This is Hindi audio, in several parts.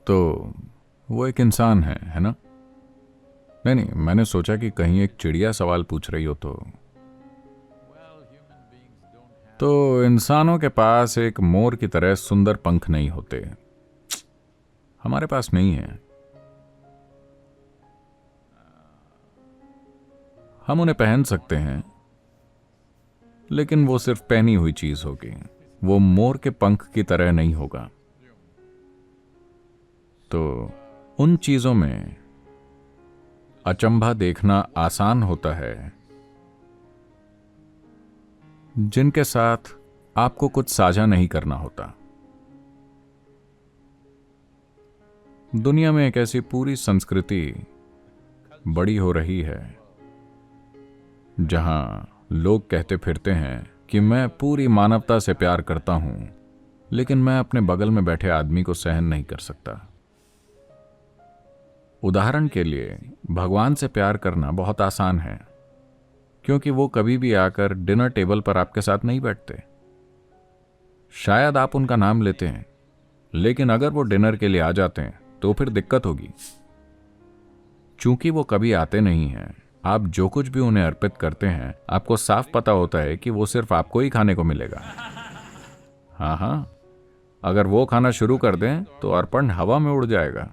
तो वो एक इंसान है ना? नहीं नहीं, मैंने सोचा कि कहीं एक चिड़िया सवाल पूछ रही हो तो इंसानों के पास एक मोर की तरह सुंदर पंख नहीं होते। हमारे पास नहीं है। हम उन्हें पहन सकते हैं, लेकिन वो सिर्फ पहनी हुई चीज होगी। वो मोर के पंख की तरह नहीं होगा। तो उन चीजों में अचंभा देखना आसान होता है जिनके साथ आपको कुछ साझा नहीं करना होता। दुनिया में एक ऐसी पूरी संस्कृति बड़ी हो रही है जहां लोग कहते फिरते हैं कि मैं पूरी मानवता से प्यार करता हूं, लेकिन मैं अपने बगल में बैठे आदमी को सहन नहीं कर सकता। उदाहरण के लिए, भगवान से प्यार करना बहुत आसान है, क्योंकि वो कभी भी आकर डिनर टेबल पर आपके साथ नहीं बैठते। शायद आप उनका नाम लेते हैं, लेकिन अगर वो डिनर के लिए आ जाते हैं तो फिर दिक्कत होगी। चूंकि वो कभी आते नहीं हैं, आप जो कुछ भी उन्हें अर्पित करते हैं, आपको साफ पता होता है कि वो सिर्फ आपको ही खाने को मिलेगा। हाँ हाँ, अगर वो खाना शुरू कर दें तो अर्पण हवा में उड़ जाएगा।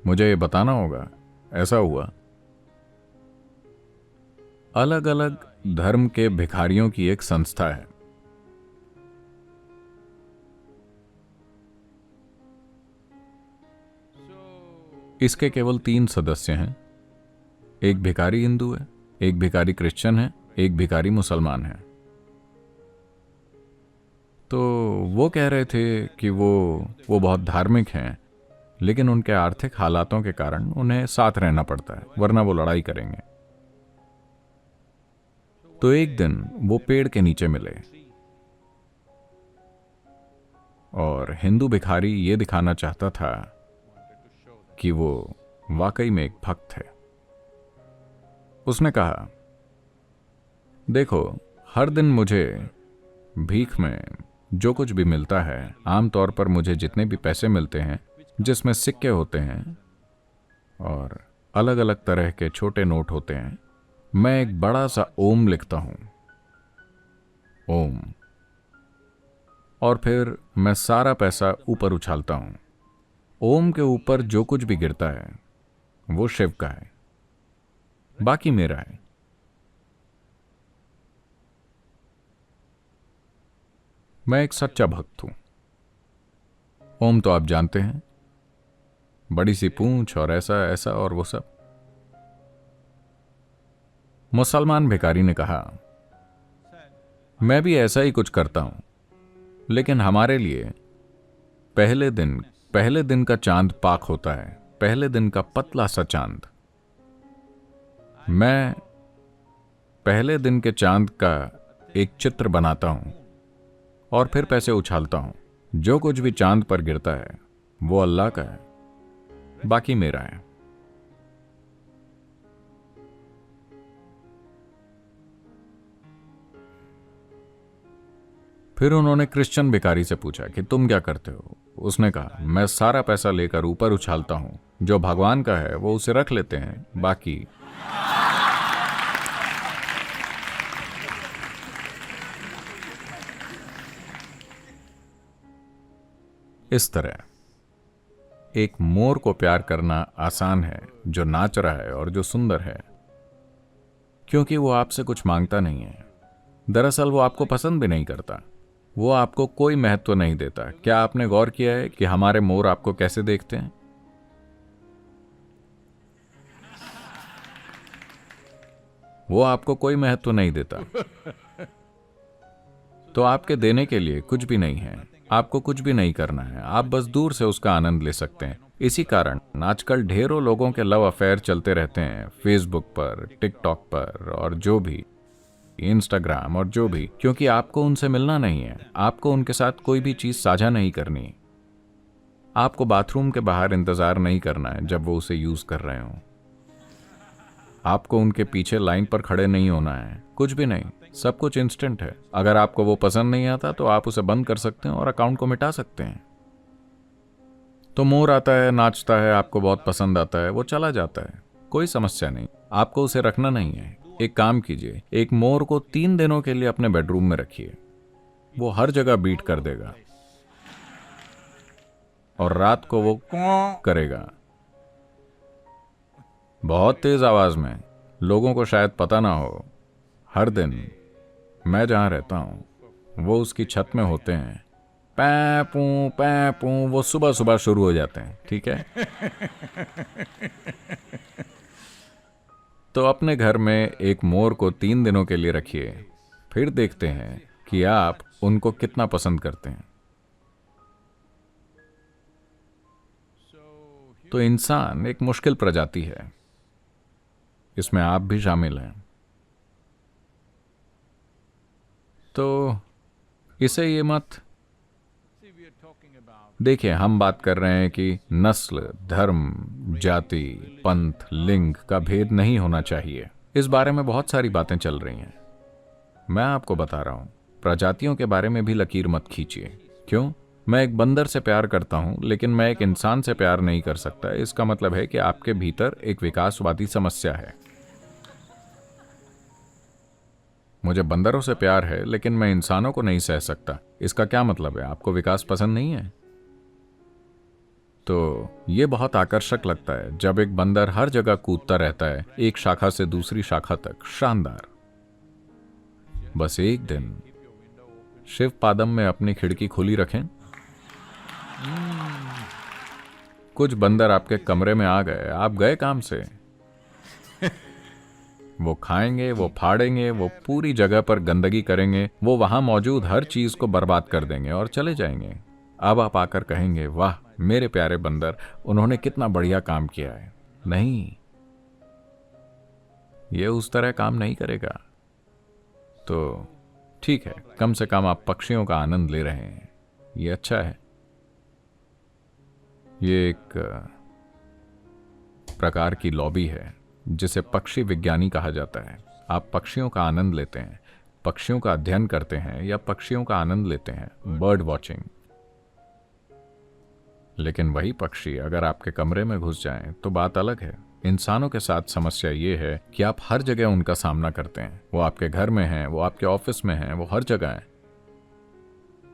मुझे ये बताना होगा, ऐसा हुआ। अलग अलग धर्म के भिखारियों की एक संस्था है। इसके केवल 3 सदस्य हैं। एक भिखारी हिंदू है, एक भिखारी क्रिश्चियन है, एक भिखारी मुसलमान है। तो वो कह रहे थे कि वो बहुत धार्मिक हैं, लेकिन उनके आर्थिक हालातों के कारण उन्हें साथ रहना पड़ता है, वरना वो लड़ाई करेंगे। तो एक दिन वो पेड़ के नीचे मिले और हिंदू भिखारी ये दिखाना चाहता था कि वो वाकई में एक भक्त है। उसने कहा, देखो, हर दिन मुझे भीख में जो कुछ भी मिलता है, आमतौर पर मुझे जितने भी पैसे मिलते हैं जिसमें सिक्के होते हैं और अलग अलग तरह के छोटे नोट होते हैं, मैं एक बड़ा सा ओम लिखता हूं, ओम, और फिर मैं सारा पैसा ऊपर उछालता हूं। ओम के ऊपर जो कुछ भी गिरता है वो शिव का है, बाकी मेरा है। मैं एक सच्चा भक्त हूं। ओम तो आप जानते हैं, बड़ी सी पूंछ और ऐसा ऐसा और वो सब। मुसलमान भिखारी ने कहा, मैं भी ऐसा ही कुछ करता हूं, लेकिन हमारे लिए पहले दिन का चांद पाक होता है, पहले दिन का पतला सा चांद। मैं पहले दिन के चांद का एक चित्र बनाता हूं और फिर पैसे उछालता हूं। जो कुछ भी चांद पर गिरता है वो अल्लाह का है, बाकी मेरा है। फिर उन्होंने क्रिश्चियन भिखारी से पूछा कि तुम क्या करते हो? उसने कहा, मैं सारा पैसा लेकर ऊपर उछालता हूं, जो भगवान का है वो उसे रख लेते हैं, बाकी। इस तरह एक मोर को प्यार करना आसान है, जो नाच रहा है और जो सुंदर है, क्योंकि वो आपसे कुछ मांगता नहीं है। दरअसल वो आपको पसंद भी नहीं करता, वो आपको कोई महत्व नहीं देता। क्या आपने गौर किया है कि हमारे मोर आपको कैसे देखते हैं? वो आपको कोई महत्व नहीं देता। तो आपके देने के लिए कुछ भी नहीं है, आपको कुछ भी नहीं करना है, आप बस दूर से उसका आनंद ले सकते हैं। इसी कारण आजकल ढेरों लोगों के लव अफेयर चलते रहते हैं, फेसबुक पर, टिकटॉक पर और जो भी, इंस्टाग्राम और जो भी, क्योंकि आपको उनसे मिलना नहीं है, आपको उनके साथ कोई भी चीज साझा नहीं करनी। आपको बाथरूम के बाहर इंतजार नहीं करना है जब वो उसे यूज कर रहे हो। आपको उनके पीछे लाइन पर खड़े नहीं होना है, कुछ भी नहीं, सब कुछ इंस्टेंट है। अगर आपको वो पसंद नहीं आता तो आप उसे बंद कर सकते हैं और अकाउंट को मिटा सकते हैं। तो मोर आता है, नाचता है, आपको बहुत पसंद आता है, वो चला जाता है, कोई समस्या नहीं, आपको उसे रखना नहीं है। एक काम कीजिए, एक मोर को 3 दिनों के लिए अपने बेडरूम में रखिए, वो हर जगह बीट कर देगा और रात को वो करेगा बहुत तेज आवाज में। लोगों को शायद पता ना हो, हर दिन मैं जहां रहता हूं वो उसकी छत में होते हैं, पै पू वो सुबह सुबह शुरू हो जाते हैं, ठीक है। तो अपने घर में एक मोर को 3 दिनों के लिए रखिए, फिर देखते हैं कि आप उनको कितना पसंद करते हैं। तो इंसान एक मुश्किल प्रजाति है, इसमें आप भी शामिल हैं। तो इसे ये मत देखिए, हम बात कर रहे हैं कि नस्ल, धर्म, जाति, पंथ, लिंग का भेद नहीं होना चाहिए। इस बारे में बहुत सारी बातें चल रही हैं। मैं आपको बता रहा हूं, प्रजातियों के बारे में भी लकीर मत खींचिए। क्यों? मैं एक बंदर से प्यार करता हूं, लेकिन मैं एक इंसान से प्यार नहीं कर सकता। इसका मतलब है कि आपके भीतर एक विकासवादी समस्या है। मुझे बंदरों से प्यार है, लेकिन मैं इंसानों को नहीं सह सकता। इसका क्या मतलब है? आपको विकास पसंद नहीं है? तो ये बहुत आकर्षक लगता है जब एक बंदर हर जगह कूदता रहता है, एक शाखा से दूसरी शाखा तक। शानदार। बस एक दिन शिव पादम में अपनी खिड़की खुली रखें, कुछ बंदर आपके कमरे में आ गए, आप गए काम से। वो खाएंगे, वो फाड़ेंगे, वो पूरी जगह पर गंदगी करेंगे, वो वहां मौजूद हर चीज को बर्बाद कर देंगे और चले जाएंगे। अब आप आकर कहेंगे, वाह मेरे प्यारे बंदर, उन्होंने कितना बढ़िया काम किया है। नहीं, ये उस तरह काम नहीं करेगा। तो ठीक है, कम से कम आप पक्षियों का आनंद ले रहे हैं, ये अच्छा है। ये एक प्रकार की लॉबी है जिसे पक्षी विज्ञानी कहा जाता है। आप पक्षियों का आनंद लेते हैं, पक्षियों का अध्ययन करते हैं या पक्षियों का आनंद लेते हैं, बर्ड वॉचिंग। लेकिन वही पक्षी अगर आपके कमरे में घुस जाएं तो बात अलग है। इंसानों के साथ समस्या ये है कि आप हर जगह उनका सामना करते हैं। वो आपके घर में हैं, वो आपके ऑफिस में हैं, वो हर जगह हैं।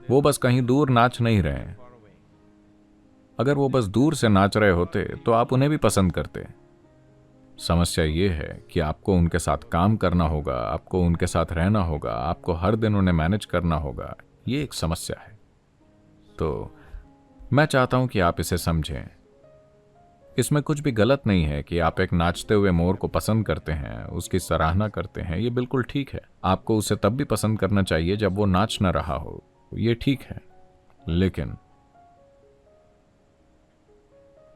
वो बस कहीं दूर नाच नहीं रहे हैं। अगर वो बस दूर से नाच रहे होते तो आप उन्हें भी पसंद करते। समस्या ये है कि आपको उनके साथ काम करना होगा, आपको उनके साथ रहना होगा, आपको हर दिन उन्हें मैनेज करना होगा। ये एक समस्या है। तो मैं चाहता हूं कि आप इसे समझें। इसमें कुछ भी गलत नहीं है कि आप एक नाचते हुए मोर को पसंद करते हैं, उसकी सराहना करते हैं, ये बिल्कुल ठीक है। आपको उसे तब भी पसंद करना चाहिए जब वो नाच न रहा हो, ये ठीक है। लेकिन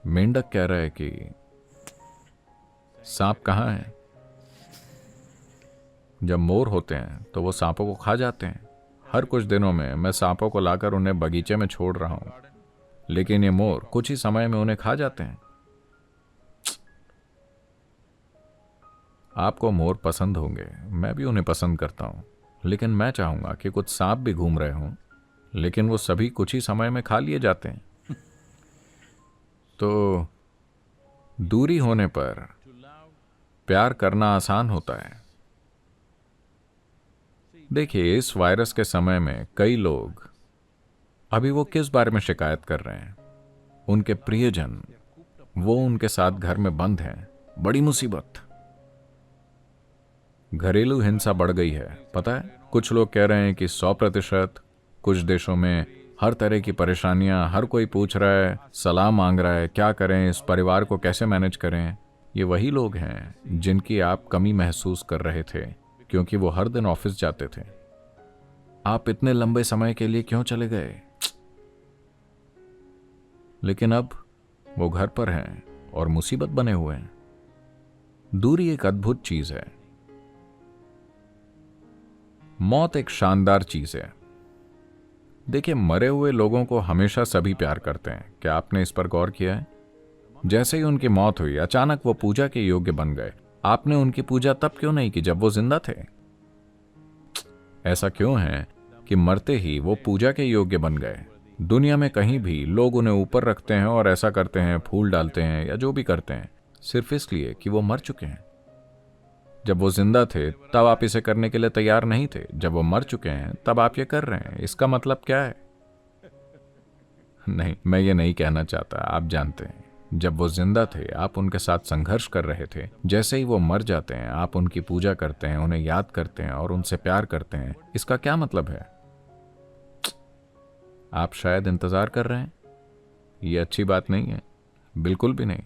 मेंढक कह रहा है कि सांप कहाँ है? जब मोर होते हैं तो वो सांपों को खा जाते हैं। हर कुछ दिनों में मैं सांपों को लाकर उन्हें बगीचे में छोड़ रहा हूं, लेकिन ये मोर कुछ ही समय में उन्हें खा जाते हैं। आपको मोर पसंद होंगे, मैं भी उन्हें पसंद करता हूं, लेकिन मैं चाहूंगा कि कुछ सांप भी घूम रहे हों, लेकिन वो सभी कुछ ही समय में खा लिए जाते हैं। तो दूरी होने पर प्यार करना आसान होता है। देखिए, इस वायरस के समय में कई लोग अभी वो किस बारे में शिकायत कर रहे हैं? उनके प्रियजन, वो उनके साथ घर में बंद हैं। बड़ी मुसीबत। घरेलू हिंसा बढ़ गई है, पता है? कुछ लोग कह रहे हैं कि 100%। कुछ देशों में हर तरह की परेशानियां, हर कोई पूछ रहा है, सलाह मांग रहा है, क्या करें, इस परिवार को कैसे मैनेज करें। ये वही लोग हैं जिनकी आप कमी महसूस कर रहे थे, क्योंकि वो हर दिन ऑफिस जाते थे। आप इतने लंबे समय के लिए क्यों चले गए? लेकिन अब वो घर पर हैं और मुसीबत बने हुए हैं। दूरी एक अद्भुत चीज है। मौत एक शानदार चीज है। देखिए, मरे हुए लोगों को हमेशा सभी प्यार करते हैं। क्या आपने इस पर गौर किया है? जैसे ही उनकी मौत हुई, अचानक वो पूजा के योग्य बन गए। आपने उनकी पूजा तब क्यों नहीं की जब वो जिंदा थे? ऐसा क्यों है कि मरते ही वो पूजा के योग्य बन गए? दुनिया में कहीं भी लोग उन्हें ऊपर रखते हैं और ऐसा करते हैं, फूल डालते हैं या जो भी करते हैं, सिर्फ इसलिए कि वो मर चुके हैं। जब वो जिंदा थे तब आप इसे करने के लिए तैयार नहीं थे, जब वो मर चुके हैं तब आप ये कर रहे हैं। इसका मतलब क्या है? नहीं, मैं ये नहीं कहना चाहता, आप जानते हैं। जब वो जिंदा थे आप उनके साथ संघर्ष कर रहे थे, जैसे ही वो मर जाते हैं आप उनकी पूजा करते हैं, उन्हें याद करते हैं और उनसे प्यार करते हैं। इसका क्या मतलब है? आप शायद इंतजार कर रहे हैं। ये अच्छी बात नहीं है, बिल्कुल भी नहीं।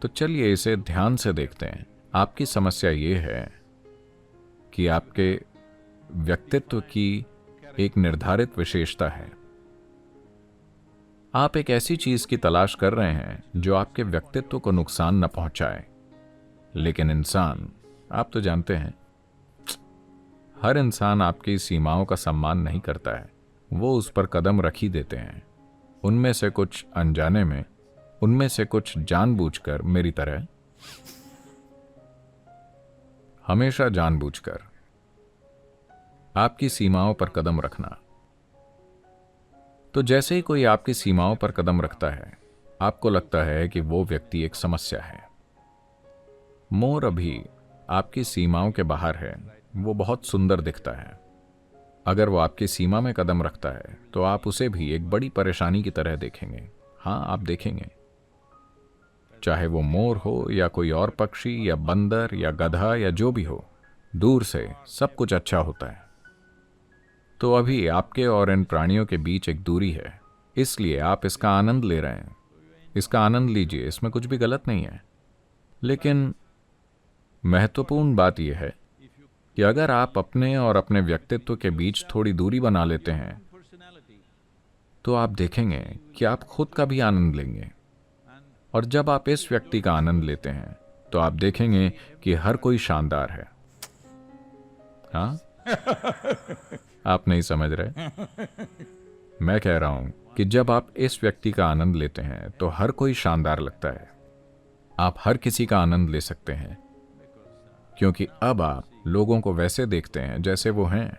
तो चलिए इसे ध्यान से देखते हैं। आपकी समस्या ये है कि आपके व्यक्तित्व की एक निर्धारित विशेषता है। आप एक ऐसी चीज की तलाश कर रहे हैं जो आपके व्यक्तित्व को नुकसान न पहुंचाए। लेकिन इंसान, आप तो जानते हैं, हर इंसान आपकी सीमाओं का सम्मान नहीं करता है। वो उस पर कदम रख ही देते हैं। उनमें से कुछ अनजाने में, उनमें से कुछ जानबूझकर, मेरी तरह। हमेशा जानबूझकर आपकी सीमाओं पर कदम रखना। तो जैसे ही कोई आपकी सीमाओं पर कदम रखता है, आपको लगता है कि वो व्यक्ति एक समस्या है। मोर अभी आपकी सीमाओं के बाहर है, वो बहुत सुंदर दिखता है। अगर वो आपकी सीमा में कदम रखता है तो आप उसे भी एक बड़ी परेशानी की तरह देखेंगे। हाँ, आप देखेंगे। चाहे वो मोर हो या कोई और पक्षी या बंदर या गधा या जो भी हो, दूर से सब कुछ अच्छा होता है। तो अभी आपके और इन प्राणियों के बीच एक दूरी है, इसलिए आप इसका आनंद ले रहे हैं। इसका आनंद लीजिए, इसमें कुछ भी गलत नहीं है। लेकिन महत्वपूर्ण बात यह है कि अगर आप अपने और अपने व्यक्तित्व के बीच थोड़ी दूरी बना लेते हैं तो आप देखेंगे कि आप खुद का भी आनंद लेंगे। और जब आप इस व्यक्ति का आनंद लेते हैं तो आप देखेंगे कि हर कोई शानदार है। हाँ, आप नहीं समझ रहे। मैं कह रहा हूं कि जब आप इस व्यक्ति का आनंद लेते हैं तो हर कोई शानदार लगता है। आप हर किसी का आनंद ले सकते हैं, क्योंकि अब आप लोगों को वैसे देखते हैं जैसे वो हैं।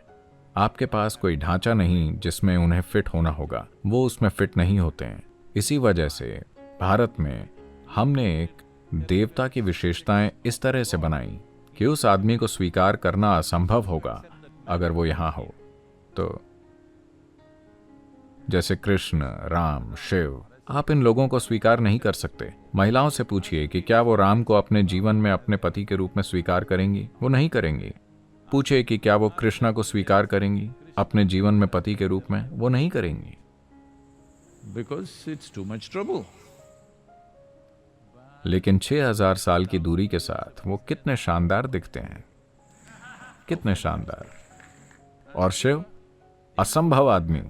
आपके पास कोई ढांचा नहीं जिसमें उन्हें फिट होना होगा, वो उसमें फिट नहीं होते हैं। इसी वजह से भारत में हमने एक देवता की विशेषताएं इस तरह से बनाई कि उस आदमी को स्वीकार करना असंभव होगा अगर वो यहां हो। तो जैसे कृष्ण, राम, शिव, आप इन लोगों को स्वीकार नहीं कर सकते। महिलाओं से पूछिए कि क्या वो राम को अपने जीवन में अपने पति के रूप में स्वीकार करेंगी? वो नहीं करेंगी। पूछिए कि क्या वो कृष्णा को स्वीकार करेंगी अपने जीवन में पति के रूप में? वो नहीं करेंगी। Because it's too much trouble. लेकिन 6000 साल की दूरी के साथ वो कितने शानदार दिखते हैं, कितने शानदार। और शिव, असंभव आदमी।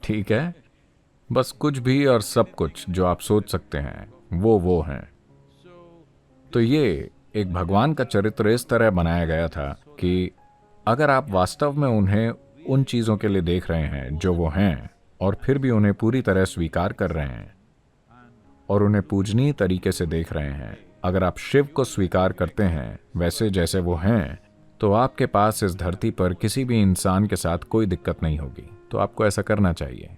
ठीक है, बस कुछ भी और सब कुछ जो आप सोच सकते हैं वो हैं। तो ये एक भगवान का चरित्र इस तरह बनाया गया था कि अगर आप वास्तव में उन्हें उन चीजों के लिए देख रहे हैं जो वो हैं, और फिर भी उन्हें पूरी तरह स्वीकार कर रहे हैं और उन्हें पूजनीय तरीके से देख रहे हैं, अगर आप शिव को स्वीकार करते हैं वैसे जैसे वो हैं, तो आपके पास इस धरती पर किसी भी इंसान के साथ कोई दिक्कत नहीं होगी। तो आपको ऐसा करना चाहिए।